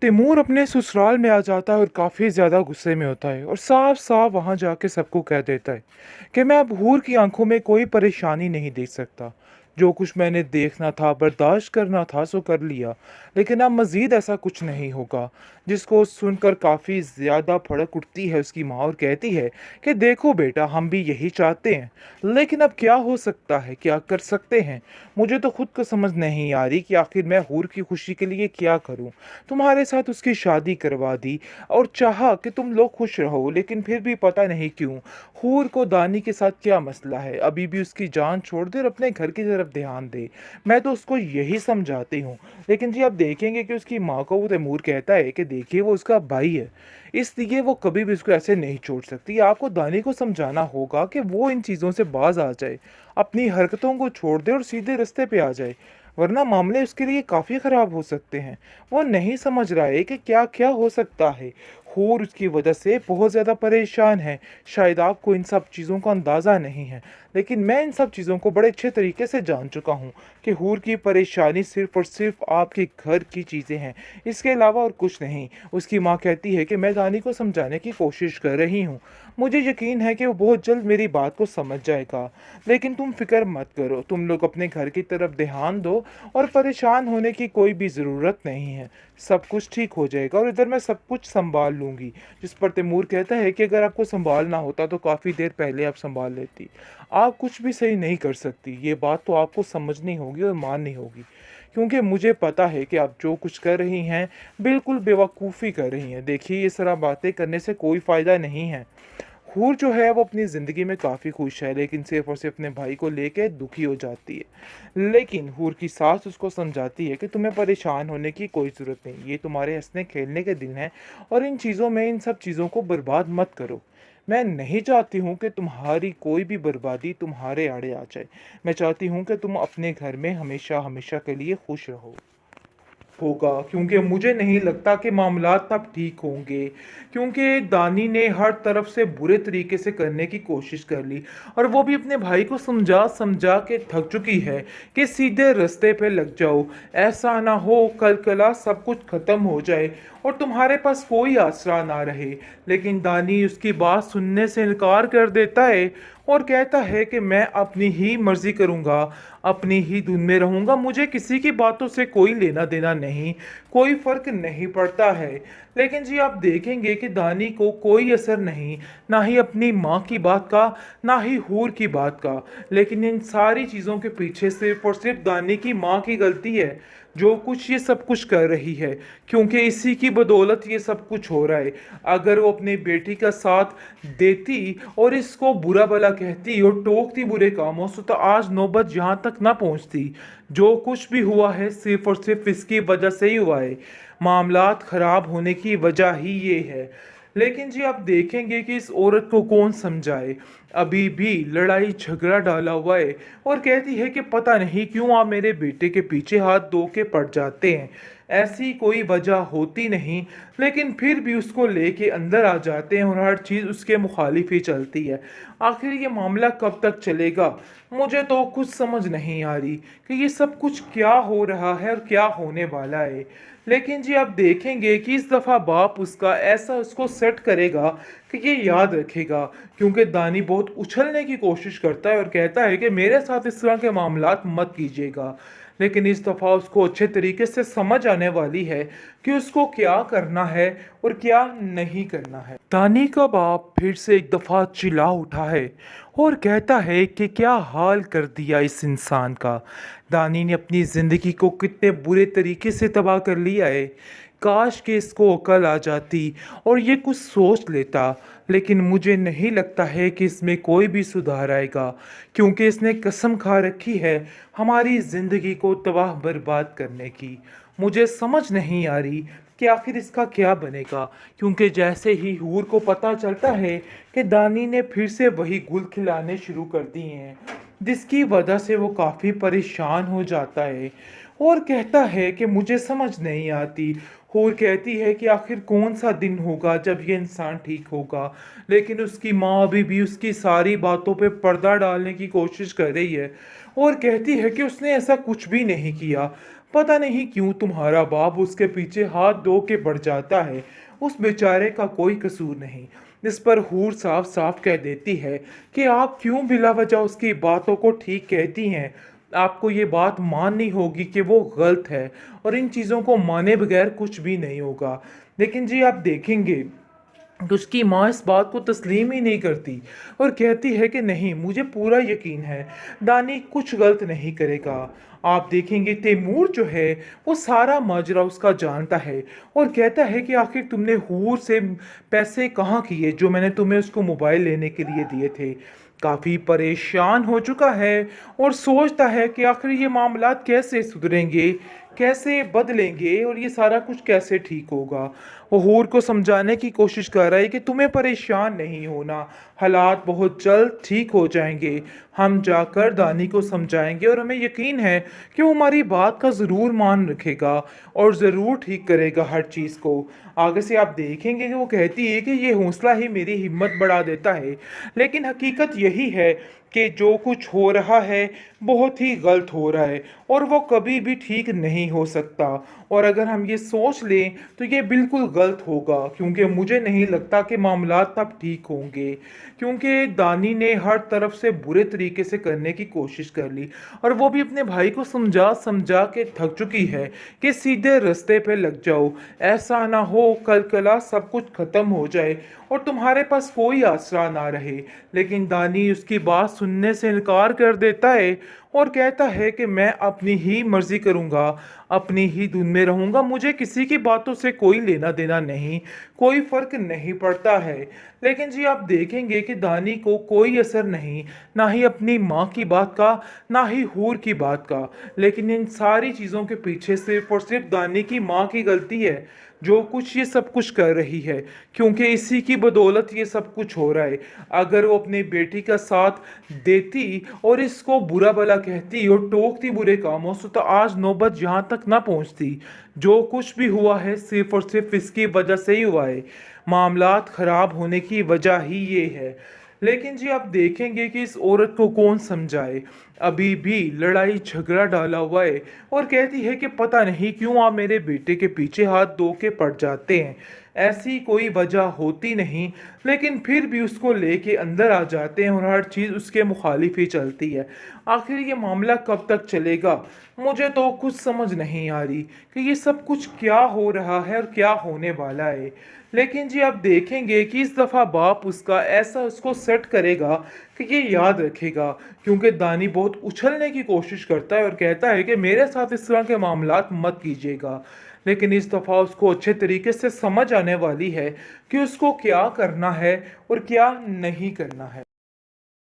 तैमूर अपने ससुराल में आ जाता है और काफ़ी ज़्यादा गुस्से में होता है और साफ साफ वहाँ जाके सबको कह देता है कि मैं अब हूर की आंखों में कोई परेशानी नहीं देख सकता। जो कुछ मैंने देखना था, बर्दाश्त करना था, सो कर लिया। लेकिन अब मज़ीद ऐसा कुछ नहीं होगा। जिसको सुनकर काफ़ी ज़्यादा भड़क उठती है उसकी माँ और कहती है कि देखो बेटा, हम भी यही चाहते हैं, लेकिन अब क्या हो सकता है, क्या कर सकते हैं। मुझे तो खुद को समझ नहीं आ रही कि आखिर मैं हूर की खुशी के लिए क्या करूं। तुम्हारे साथ उसकी शादी करवा दी और चाहा कि तुम लोग खुश रहो, लेकिन फिर भी पता नहीं क्यों हूर को दानी के साथ क्या मसला है। अभी भी उसकी जान छोड़ दे और अपने घर की तरफ ध्यान दे। मैं तो उसको यही समझाती हूँ, लेकिन जी आप देखेंगे कि उसकी माँ को वो तैमूर कहता है कि देखिए वो उसका भाई है, इसलिए वो कभी भी उसको ऐसे नहीं छोड़ सकती। आपको दानी को समझाना होगा कि वो इन चीज़ों से बाज आ जाए, अपनी हरकतों को छोड़ दे और सीधे रास्ते पे आ जाए, वरना मामले उसके लिए काफ़ी ख़राब हो सकते हैं। वो नहीं समझ रहा है कि क्या क्या हो सकता है। हूर उसकी वजह से बहुत ज़्यादा परेशान है। शायद आपको इन सब चीज़ों का अंदाज़ा नहीं है, लेकिन मैं इन सब चीज़ों को बड़े अच्छे तरीके से जान चुका हूँ कि हूर की परेशानी सिर्फ़ और सिर्फ आपके घर की चीज़ें हैं, इसके अलावा और कुछ नहीं। उसकी माँ कहती है कि मैं दानी को समझाने की कोशिश कर रही हूँ, मुझे यकीन है कि वो बहुत जल्द मेरी बात को समझ जाएगा। लेकिन तुम फिक्र मत करो, तुम लोग अपने घर की तरफ ध्यान दो और परेशान होने की कोई भी ज़रूरत नहीं है। सब कुछ ठीक हो जाएगा और इधर मैं सब कुछ संभाल लूँगी। जिस पर तैमूर कहता है कि अगर आपको संभालना होता तो काफ़ी देर पहले आप संभाल लेती। आप कुछ भी सही नहीं कर सकती, ये बात तो आपको समझनी होगी और माननी होगी, क्योंकि मुझे पता है कि आप जो कुछ कर रही हैं बिल्कुल बेवकूफ़ी कर रही हैं। देखिए, ये सारा बातें करने से कोई फ़ायदा नहीं है। हूर जो है वो अपनी ज़िंदगी में काफ़ी खुश है, लेकिन सिर्फ और सिर्फ अपने भाई को लेके दुखी हो जाती है। लेकिन हूर की सास उसको समझाती है कि तुम्हें परेशान होने की कोई ज़रूरत नहीं, ये तुम्हारे हंसने खेलने के दिन हैं और इन चीज़ों में इन सब चीज़ों को बर्बाद मत करो। मैं नहीं चाहती हूँ कि तुम्हारी कोई भी बर्बादी तुम्हारे आड़े आ जाए। मैं चाहती हूँ कि तुम अपने घर में हमेशा हमेशा के लिए खुश रहो। होगा, क्योंकि मुझे नहीं लगता कि मामलात अब ठीक होंगे, क्योंकि दानी ने हर तरफ से बुरे तरीके से करने की कोशिश कर ली और वो भी अपने भाई को समझा समझा के थक चुकी है कि सीधे रास्ते पे लग जाओ, ऐसा ना हो कल कला सब कुछ खत्म हो जाए और तुम्हारे पास कोई आसरा ना रहे। लेकिन दानी उसकी बात सुनने से इनकार कर देता है और कहता है कि मैं अपनी ही मर्जी करूँगा, अपनी ही धुन में रहूँगा, मुझे किसी की बातों से कोई लेना देना नहीं, कोई फ़र्क नहीं पड़ता है। लेकिन जी आप देखेंगे कि दानी को कोई असर नहीं, ना ही अपनी माँ की बात का, ना ही हूर की बात का। लेकिन इन सारी चीज़ों के पीछे सिर्फ और सिर्फ दानी की माँ की गलती है, जो कुछ ये सब कुछ कर रही है, क्योंकि इसी की बदौलत ये सब कुछ हो रहा है। अगर वो अपनी बेटी का साथ देती और इसको बुरा भला कहती और टोकती बुरे कामों से, तो आज नौबत यहाँ तक ना पहुँचती। जो कुछ भी हुआ है सिर्फ और सिर्फ इसकी वजह से ही हुआ है। मामलात खराब होने की वजह ही ये है। लेकिन जी आप देखेंगे कि इस औरत को कौन समझाए। अभी भी लड़ाई झगड़ा डाला हुआ है और कहती है कि पता नहीं क्यों आप मेरे बेटे के पीछे हाथ धो के पड़ जाते हैं, ऐसी कोई वजह होती नहीं, लेकिन फिर भी उसको लेके अंदर आ जाते हैं और हर चीज़ उसके मुखालिफ ही चलती है। आखिर ये मामला कब तक चलेगा, मुझे तो कुछ समझ नहीं आ रही कि ये सब कुछ क्या हो रहा है और क्या होने वाला है। लेकिन जी आप देखेंगे कि इस दफ़ा बाप उसका ऐसा उसको सेट करेगा कि ये याद रखेगा, क्योंकि दानी बहुत उछलने की कोशिश करता है और कहता है कि मेरे साथ इस तरह के मामलात मत कीजिएगा। लेकिन इस दफ़ा उसको अच्छे तरीके से समझ आने वाली है कि उसको क्या करना है और क्या नहीं करना है। दानी का बाप फिर से एक दफ़ा चिल्ला उठा है और कहता है कि क्या हाल कर दिया इस इंसान का। दानी ने अपनी ज़िंदगी को कितने बुरे तरीके से तबाह कर लिया है। काश कि इसको अकल आ जाती और ये कुछ सोच लेता, लेकिन मुझे नहीं लगता है कि इसमें कोई भी सुधार आएगा, क्योंकि इसने कसम खा रखी है हमारी ज़िंदगी को तबाह बर्बाद करने की। मुझे समझ नहीं आ रही कि आखिर इसका क्या बनेगा, क्योंकि जैसे ही हूर को पता चलता है कि दानी ने फिर से वही गुल खिलाने शुरू कर दिए हैं, जिसकी वजह से वो काफ़ी परेशान हो जाता है और कहता है कि मुझे समझ नहीं आती। हूर कहती है कि आखिर कौन सा दिन होगा जब ये इंसान ठीक होगा, लेकिन उसकी माँ अभी भी उसकी सारी बातों पे पर्दा डालने की कोशिश कर रही है और कहती है कि उसने ऐसा कुछ भी नहीं किया। पता नहीं क्यों तुम्हारा बाप उसके पीछे हाथ धो के बढ़ जाता है। उस बेचारे का कोई कसूर नहीं। इस पर हूर साफ साफ कह देती है कि आप क्यों बिला वजह उसकी बातों को ठीक कहती हैं। आपको ये बात माननी होगी कि वो गलत है और इन चीज़ों को माने बगैर कुछ भी नहीं होगा। लेकिन जी आप देखेंगे कि उसकी माँ इस बात को तस्लीम ही नहीं करती और कहती है कि नहीं, मुझे पूरा यकीन है दानी कुछ गलत नहीं करेगा। आप देखेंगे तैमूर जो है वो सारा माजरा उसका जानता है और कहता है कि आखिर तुमने हूर से पैसे कहाँ किए जो मैंने तुम्हें उसको मोबाइल लेने के लिए दिए थे। काफ़ी परेशान हो चुका है और सोचता है कि आखिर ये मामलात कैसे सुधरेंगे, कैसे बदलेंगे और ये सारा कुछ कैसे ठीक होगा। वो हूर को समझाने की कोशिश कर रहा है कि तुम्हें परेशान नहीं होना, हालात बहुत जल्द ठीक हो जाएंगे। हम जाकर दानी को समझाएंगे और हमें यकीन है कि वो हमारी बात का ज़रूर मान रखेगा और ज़रूर ठीक करेगा हर चीज़ को। आगे से आप देखेंगे कि वो कहती है कि ये हौसला ही मेरी हिम्मत बढ़ा देता है, लेकिन हकीकत यही है कि जो कुछ हो रहा है बहुत ही गलत हो रहा है और वो कभी भी ठीक नहीं हो सकता। और अगर हम ये सोच लें तो ये बिल्कुल गलत होगा, क्योंकि मुझे नहीं लगता कि मामलात तब ठीक होंगे, क्योंकि दानी ने हर तरफ से बुरे तरीके से करने की कोशिश कर ली और वो भी अपने भाई को समझा समझा के थक चुकी है कि सीधे रास्ते पे लग जाओ, ऐसा ना हो कल कला सब कुछ खत्म हो जाए और तुम्हारे पास कोई आसरा ना रहे। लेकिन दानी उसकी बात सुनने से इनकार कर देता है और कहता है कि मैं अपनी ही मर्जी करूँगा, अपनी ही धुन में रहूँगा, मुझे किसी की बातों से कोई लेना देना नहीं, कोई फ़र्क नहीं पड़ता है। लेकिन जी आप देखेंगे कि दानी को कोई असर नहीं, ना ही अपनी माँ की बात का, ना ही हूर की बात का। लेकिन इन सारी चीज़ों के पीछे सिर्फ और सिर्फ दानी की माँ की गलती है, जो कुछ ये सब कुछ कर रही है, क्योंकि इसी की बदौलत ये सब कुछ हो रहा है। अगर वो अपनी बेटी का साथ देती और इसको बुरा भला कहती और टोकती बुरे कामों से तो आज नौबत यहाँ तक ना पहुँचती। जो कुछ भी हुआ है सिर्फ और सिर्फ इसकी वजह से ही हुआ है। मामलात ख़राब होने की वजह ही ये है। लेकिन जी आप देखेंगे कि इस औरत को कौन समझाए, अभी भी लड़ाई झगड़ा डाला हुआ है और कहती है कि पता नहीं क्यों आप मेरे बेटे के पीछे हाथ धो के पड़ जाते हैं, ऐसी कोई वजह होती नहीं, लेकिन फिर भी उसको लेके अंदर आ जाते हैं और हर चीज़ उसके मुखालिफ ही चलती है। आखिर ये मामला कब तक चलेगा, मुझे तो कुछ समझ नहीं आ रही कि ये सब कुछ क्या हो रहा है और क्या होने वाला है। लेकिन जी आप देखेंगे कि इस दफ़ा बाप उसका ऐसा उसको सेट करेगा कि ये याद रखेगा, क्योंकि दानी बहुत उछलने की कोशिश करता है और कहता है कि मेरे साथ इस तरह के मामलात मत कीजिएगा। लेकिन इस दफ़ा उसको अच्छे तरीके से समझ आने वाली है कि उसको क्या करना है और क्या नहीं करना है।